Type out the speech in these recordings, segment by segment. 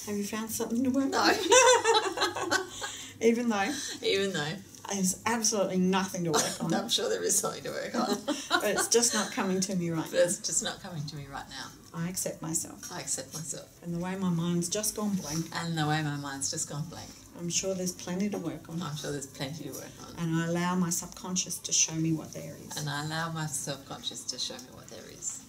Have you found something to work No. on? Even though there's absolutely nothing to work on. I'm sure there is something to work on. But it's just not coming to me right But now. it's just not coming to me right now. I accept myself. I accept myself. And the way my mind's just gone blank, And the way my mind's just gone blank. I'm sure there's plenty to work on. I'm sure there's plenty to work on. And I allow my subconscious to show me what there is. And I allow my subconscious to show me what there is.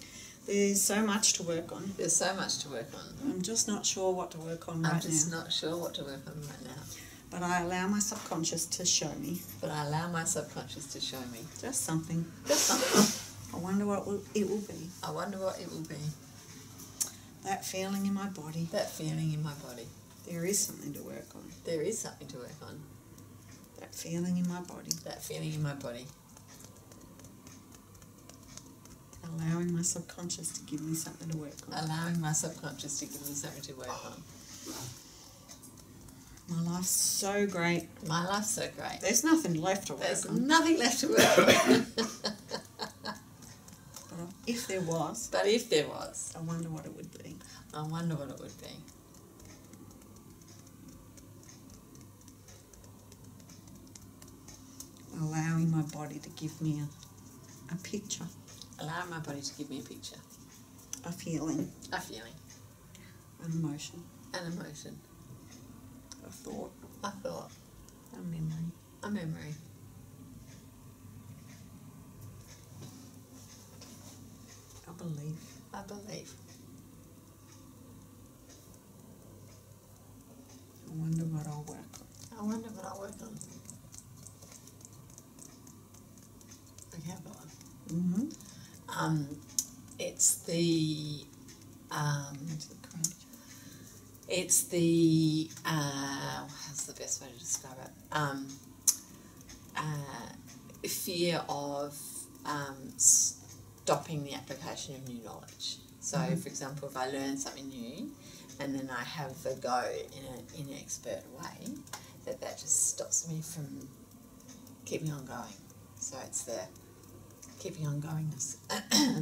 There's so much to work on. There's so much to work on. I'm just not sure what to work on I'm right just now. not sure what to work on right now. But I allow my subconscious to show me But I allow my subconscious to show me just something. just something. I wonder what it will be. I wonder what it will be. That feeling in my body. That feeling in my body. There is something to work on. There is something to work on. That feeling in my body. That feeling in my body. Allowing my subconscious to give me something to work on. Allowing my subconscious to give me something to work on. My life's so great. My life's so great. There's nothing left to work There's on. nothing left to work on. But if there was, But if there was, I wonder what it would be. I wonder what it would be. Allowing my body to give me a picture, Allowing my body to give me a picture, a feeling, a feeling, an emotion, an emotion, a thought, a thought, a memory. a memory, A belief. a belief. I wonder what I'll work on. I wonder what I'll work on. Okay, I've got one. Mm-hmm. It's the how's the best way to describe it? Fear of stopping the application of new knowledge. So, for example, if I learn something new and then I have a go in an expert way, that just stops me from keeping on going. So it's the keeping on goingness,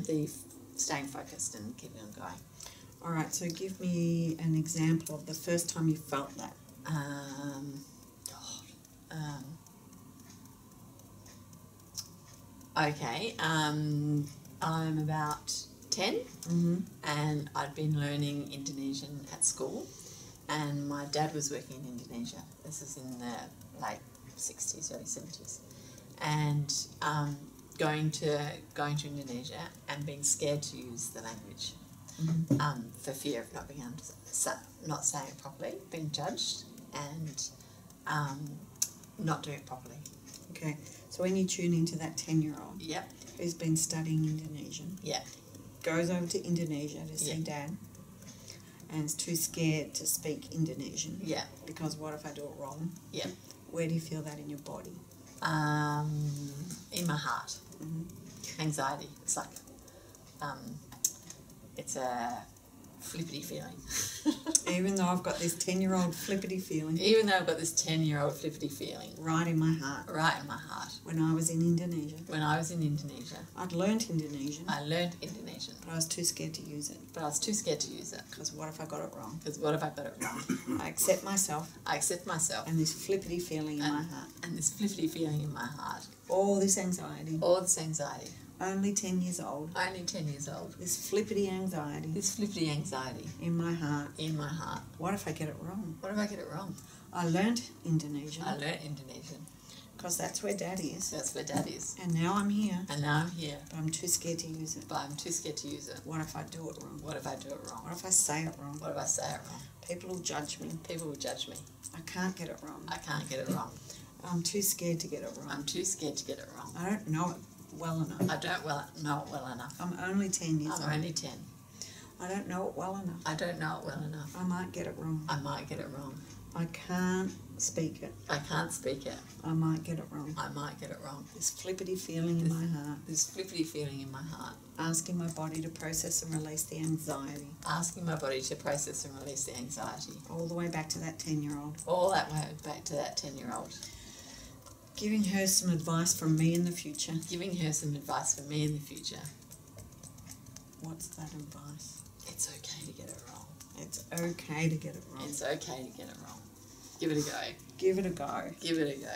the staying focused and keeping on going. All right, so give me an example of the first time you felt that. Okay, I'm about 10 Mm-hmm. and I'd been learning Indonesian at school, and my dad was working in Indonesia. This is in the late 60s, early 70s, and going to Indonesia and being scared to use the language. For fear of not being able to not saying it properly, being judged, and not doing it properly. Okay, so when you tune into that 10-year-old Yep, who's been studying Indonesian, yep, goes over to Indonesia to see Yeah. Dad, and is too scared to speak Indonesian yep, because what if I do it wrong? yep. Where do you feel that in your body? In my heart, Mm-hmm. anxiety. It's like, it's a flippity feeling. Even though I've got this 10-year-old flippity feeling Even though I've got this 10-year-old flippity feeling right in my heart. right in my heart. When I was in Indonesia, When I was in Indonesia, I'd learnt Indonesian, I learned Indonesian, but I was too scared to use it but I was too scared to use it. because what if I got it wrong? Because what if I got it wrong? I accept myself I accept myself and this flippity feeling in my heart. and this flippity feeling in my heart. All this anxiety. All this anxiety. Only 10 years old. Only 10 years old. This flippity anxiety This flippity anxiety in my heart. in my heart. What if I get it wrong? What if I get it wrong? I learnt Indonesian I learnt Indonesian. because that's where Dad is. That's where Dad is. And now I'm here, And now I'm here, but I'm too scared to use it. but I'm too scared to use it. What if I do it wrong? What if I do it wrong? What if I say it wrong? What if I say it wrong? People will judge me. People will judge me. I can't get it wrong. I can't get it wrong. I'm too scared to get it wrong. I'm too scared to get it wrong. I don't know it well enough. I don't know it well enough. I'm only 10 years I'm old. only 10. I don't know it well enough. I don't know it well enough. I might get it wrong. I might get it wrong. I can't speak it. I can't speak it. I might get it wrong. I might get it wrong. This flippity feeling in my heart, This flippity feeling in my heart. asking my body to process and release the anxiety, Asking my body to process and release the anxiety. all the way back to that 10-year-old. All that way back to that 10-year-old. Giving her some advice from me in the future. Giving her some advice for me in the future. What's that advice? It's okay to get it wrong. It's okay to get it wrong. It's okay to get it wrong. Give it a go. Give it a go. Give it a go.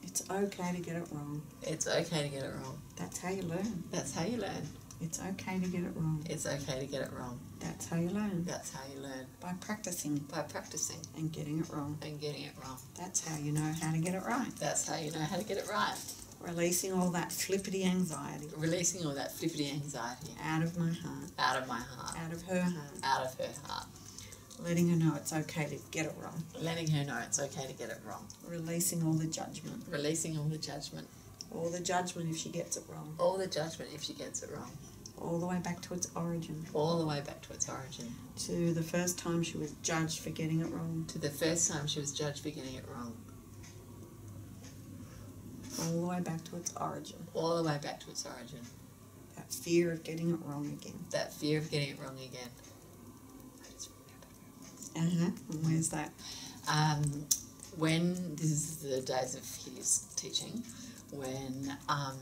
It's okay to get it wrong. It's okay to get it wrong. That's how you learn. That's how you learn. It's okay to get it wrong. It's okay to get it wrong. That's how you learn. That's how you learn. By practicing. By practicing. And getting it wrong. And getting it wrong. That's how you know how to get it right. That's how you know how to get it right. Releasing all that flippity anxiety. Releasing all that flippity anxiety. Out of my heart. Out of my heart. Out of her heart. Out of her heart. Letting her know it's okay to get it wrong. Letting her know it's okay to get it wrong. Releasing all the judgment. Releasing all the judgment. All the judgment if she gets it wrong. All the judgment if she gets it wrong. All the way back to its origin. All the way back to its origin. To the first time she was judged for getting it wrong. To the first time she was judged for getting it wrong. All the way back to its origin. All the way back to its origin. That fear of getting it wrong again. That fear of getting it wrong again. And where's that? When, this is the days of his teaching, when I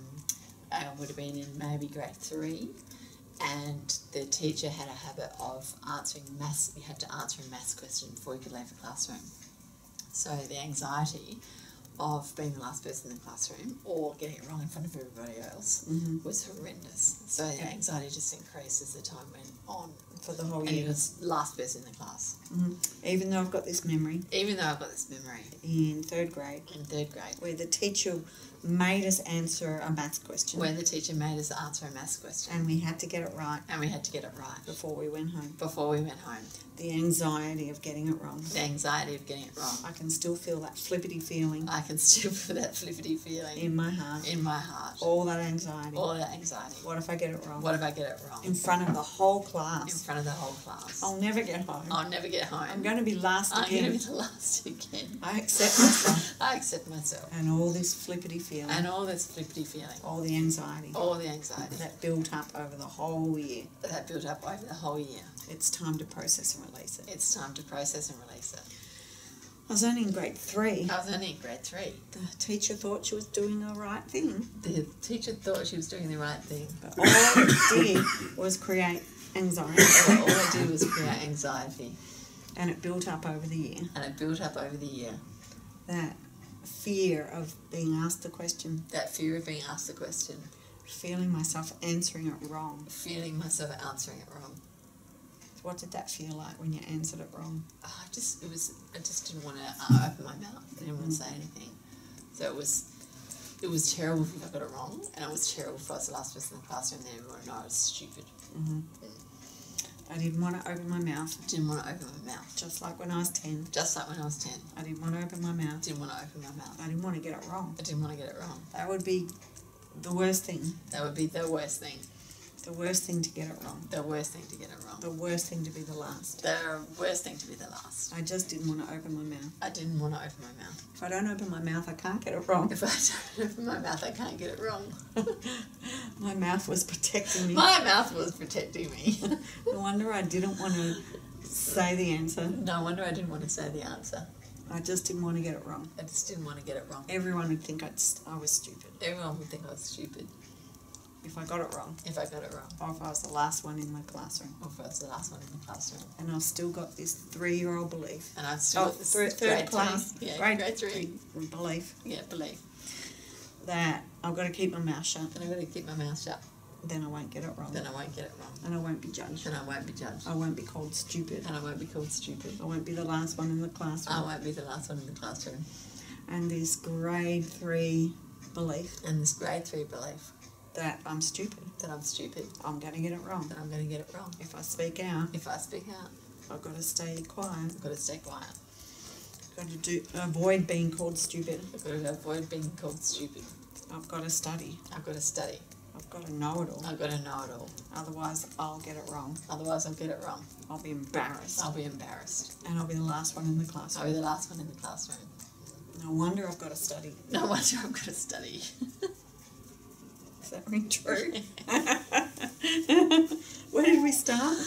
would have been in maybe grade 3, and the teacher had a habit of answering maths. You had to answer a maths question before you could leave the classroom. So the anxiety of being the last person in the classroom or getting it wrong in front of everybody else was horrendous. So the anxiety just increased as the time went on. For the whole and year. it was last person in the class. Even though I've got this memory. Even though I've got this memory. In 3rd grade. In 3rd grade. Where the teacher made us answer a maths question. Where the teacher made us answer a maths question. And we had to get it right. And we had to get it right. Before we went home. Before we went home. The anxiety of getting it wrong. The anxiety of getting it wrong. I can still feel that flippity feeling. I can still feel that flippity feeling. In my heart. In my heart. All that anxiety. All that anxiety. What if I get it wrong? What if I get it wrong? In front of the whole class. In front of the whole class. I'll never get home. I'll never get home. I'm going to be last again. I'm going to be the last again. I accept myself. I accept myself. And all this flippity feeling. And all this flippity feeling. All the anxiety. All the anxiety. That built up over the whole year. That built up over the whole year. It's time to process and release it. It's time to process and release it. I was only in grade 3. I was only in grade 3. The teacher thought she was doing the right thing. The teacher thought she was doing the right thing. But all it did was create anxiety. All it did was create anxiety. And it built up over the year. And it built up over the year. That fear of being asked the question. That fear of being asked the question. Feeling myself answering it wrong. Feeling myself answering it wrong. What did that feel like when you answered it wrong? I just didn't want to open my mouth. I didn't want to say anything. So it was terrible if I got it wrong, and it was terrible if I was the last person in the classroom and everyone would know I was stupid. I didn't want to open my mouth. Didn't want to open my mouth. Just like when I was 10. Just like when I was 10. I didn't want to open my mouth. Didn't want to open my mouth. I didn't want to get it wrong. I didn't want to get it wrong. That would be the worst thing. That would be the worst thing. The worst thing to get it wrong. The worst thing to get it wrong. The worst thing to be the last. The worst thing to be the last. I just didn't want to open my mouth. I didn't want to open my mouth. If I don't open my mouth, I can't get it wrong. If I don't open my mouth, I can't get it wrong. My mouth was protecting me. My mouth was protecting me. No wonder I didn't want to say the answer. No wonder I didn't want to say the answer. I just didn't want to get it wrong. I just didn't want to get it wrong. Everyone would think I was stupid. Everyone would think I was stupid. If I got it wrong. If I got it wrong. Or if I was the last one in my classroom. Or if I was the last one in the classroom. And I've still got this 3-year-old belief. And I've still got this third class. Yeah, grade 3 belief. Yeah, belief. That I've got to keep my mouth shut. And I've got to keep my mouth shut. Then I won't get it wrong. Then I won't get it wrong. And I won't be judged. And I won't be judged. I won't be called stupid. And I won't be called stupid. I won't be the last one in the classroom. I won't be the last one in the classroom. And this grade 3 belief. And this grade 3 belief. That I'm stupid. That I'm stupid. I'm going to get it wrong. That I'm going to get it wrong. If I speak out. If I speak out. I've got to stay quiet. I've got to stay quiet. I've got to avoid being called stupid. I've got to avoid being called stupid. I've got to study. I've got to study. I've got to know it all. I've got to know it all. Otherwise, I'll get it wrong. Otherwise, I'll get it wrong. I'll be embarrassed. I'll be embarrassed. And I'll be the last one in the classroom. I'll be the last one in the classroom. No wonder I've got to study. No wonder I've got to study. Is that ring true? Where did we start?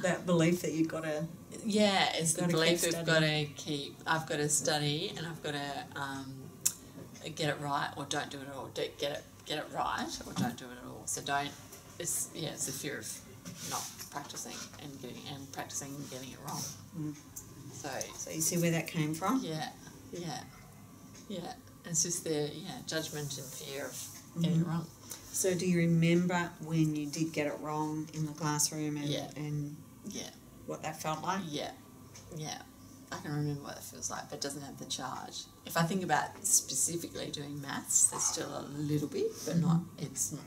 That belief that you've got to... Yeah, it's the belief I've got to keep. I've got to study and I've got to get it right or don't do it at all. Get it right or don't do it at all. So don't... It's the fear of not practicing and getting it wrong. So you see where that came from? Yeah. It's just the judgment and fear of getting it wrong. So do you remember when you did get it wrong in the classroom and what that felt like? Yeah. I can remember what it feels like, but it doesn't have the charge. If I think about specifically doing maths, there's still a little bit, but not. It's not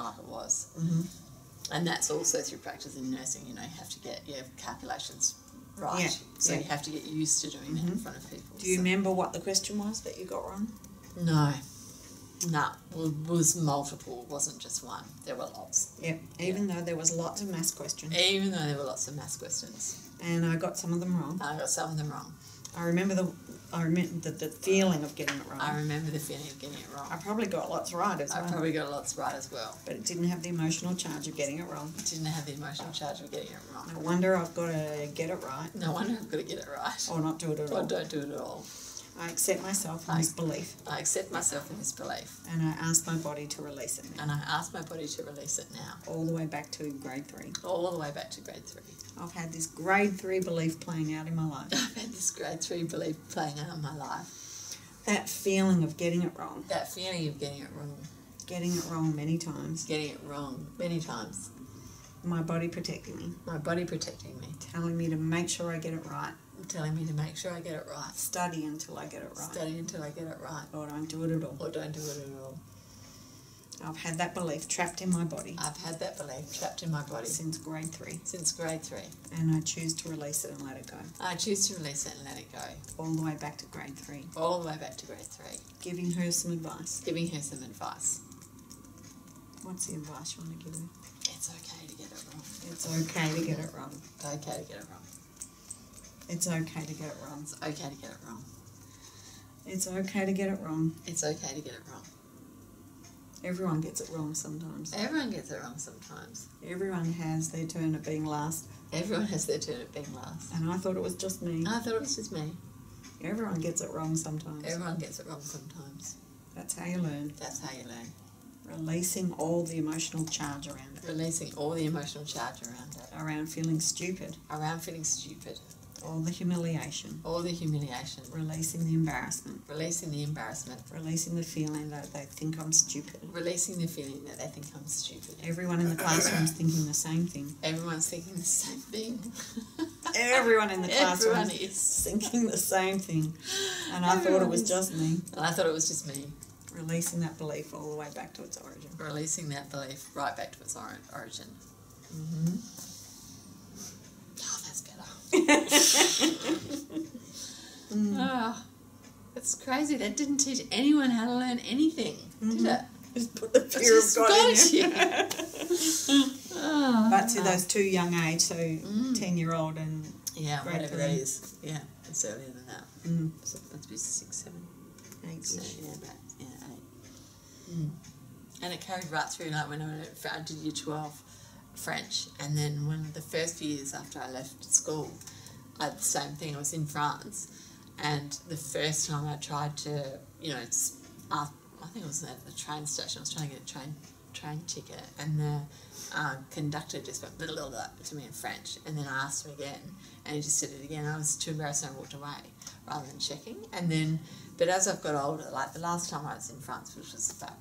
like it was. And that's also through practice in nursing. You know, you have to get your calculations right. Yeah. So you have to get used to doing that in front of people. Do you remember what the question was that you got wrong? No. Well, it was multiple. It wasn't just one. There were lots. Yep. Even though there was lots of maths questions. And I got some of them wrong. I remember the feeling of getting it wrong. I probably got lots right as well. But it didn't have the emotional charge of getting it wrong. No wonder I've got to get it right. Or not do it at all. Or don't do it at all. I accept myself in this belief. And I ask my body to release it now. All the way back to grade 3. I've had this grade 3 belief playing out in my life. That feeling of getting it wrong. Getting it wrong many times. My body protecting me. Telling me to make sure I get it right. Study until I get it right. Or don't do it at all. I've had that belief trapped in my body. Since grade 3. And I choose to release it and let it go. All the way back to grade 3. Giving her some advice. What's the advice you want to give her? It's okay to get it wrong. It's okay to get it wrong. It's okay to get it wrong. It's okay to get it wrong. It's okay to get it wrong. Everyone gets it wrong sometimes. Everyone has their turn at being last. And I thought it was just me. Everyone gets it wrong sometimes. That's how you learn. Releasing all the emotional charge around it. Around feeling stupid. All the humiliation. Releasing the embarrassment. Releasing the feeling that they think I'm stupid. Everyone in the classroom is thinking the same thing. Everyone in the classroom is thinking the same thing. And I thought it was just me. Releasing that belief all the way back to its origin. It's crazy. That didn't teach anyone how to learn anything, did it? Just put the fear of God in you. But to those two young age, so 10-year-old and whatever that is. Yeah, it's earlier than that. So it must be 6, 7, 8. So, 8. And it carried right through, like when I did Year 12 French, and then one of the first few years after I left school, I had the same thing. I was in France, and the first time I tried to, I think it was at the train station. I was trying to get a train ticket, and the conductor just went blah, blah, blah, to me in French, and then I asked him again, and he just said it again. I was too embarrassed, and I walked away rather than checking. And then, but as I've got older, like the last time I was in France, which was about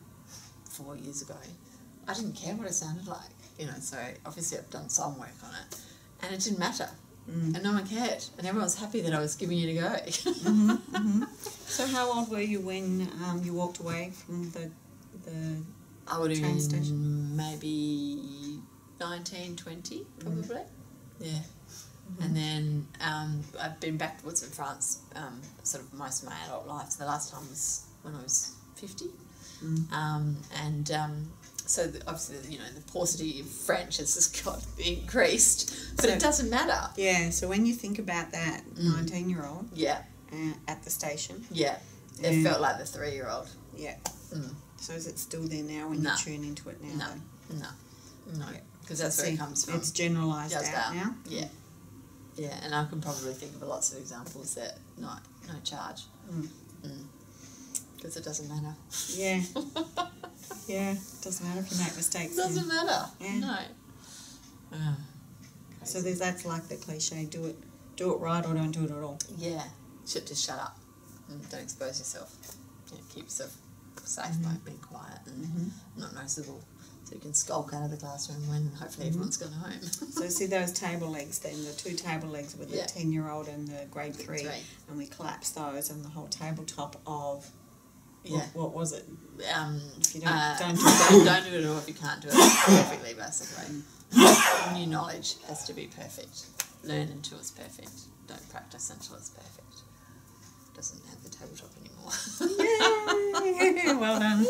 4 years ago, I didn't care what it sounded like. So obviously I've done some work on it, and it didn't matter, and no one cared, and everyone was happy that I was giving it a go. So how old were you when you walked away from the I would have train been station? maybe 19, 20, probably. Yeah. And then I've been backwards in France sort of most of my adult life. So the last time was when I was 50. So obviously, the paucity of French has just got increased, but it doesn't matter. Yeah, so when you think about that 19-year-old yeah, at the station. Yeah, it felt like the 3-year-old. Yeah. So is it still there now when you tune into it now? No, because that's where it comes from. It's generalised out now? Yeah. Yeah, and I can probably think of lots of examples that no charge. Because it doesn't matter. Yeah. Yeah, it doesn't matter if you make mistakes. Doesn't matter. Yeah. So that's like the cliche: do it right or don't do it at all. Yeah, just shut up and don't expose yourself. Keep yourself safe by being quiet and not noticeable. So you can skulk out of the classroom when hopefully everyone's gone home. So see those table legs then, the 2 table legs with the 10-year-old and the grade 3, and we collapse those and the whole tabletop of, what was it? If you don't do it, or if you can't do it perfectly, basically. New knowledge has to be perfect. Learn until it's perfect. Don't practice until it's perfect. Doesn't have the tabletop anymore. Yay! Well done.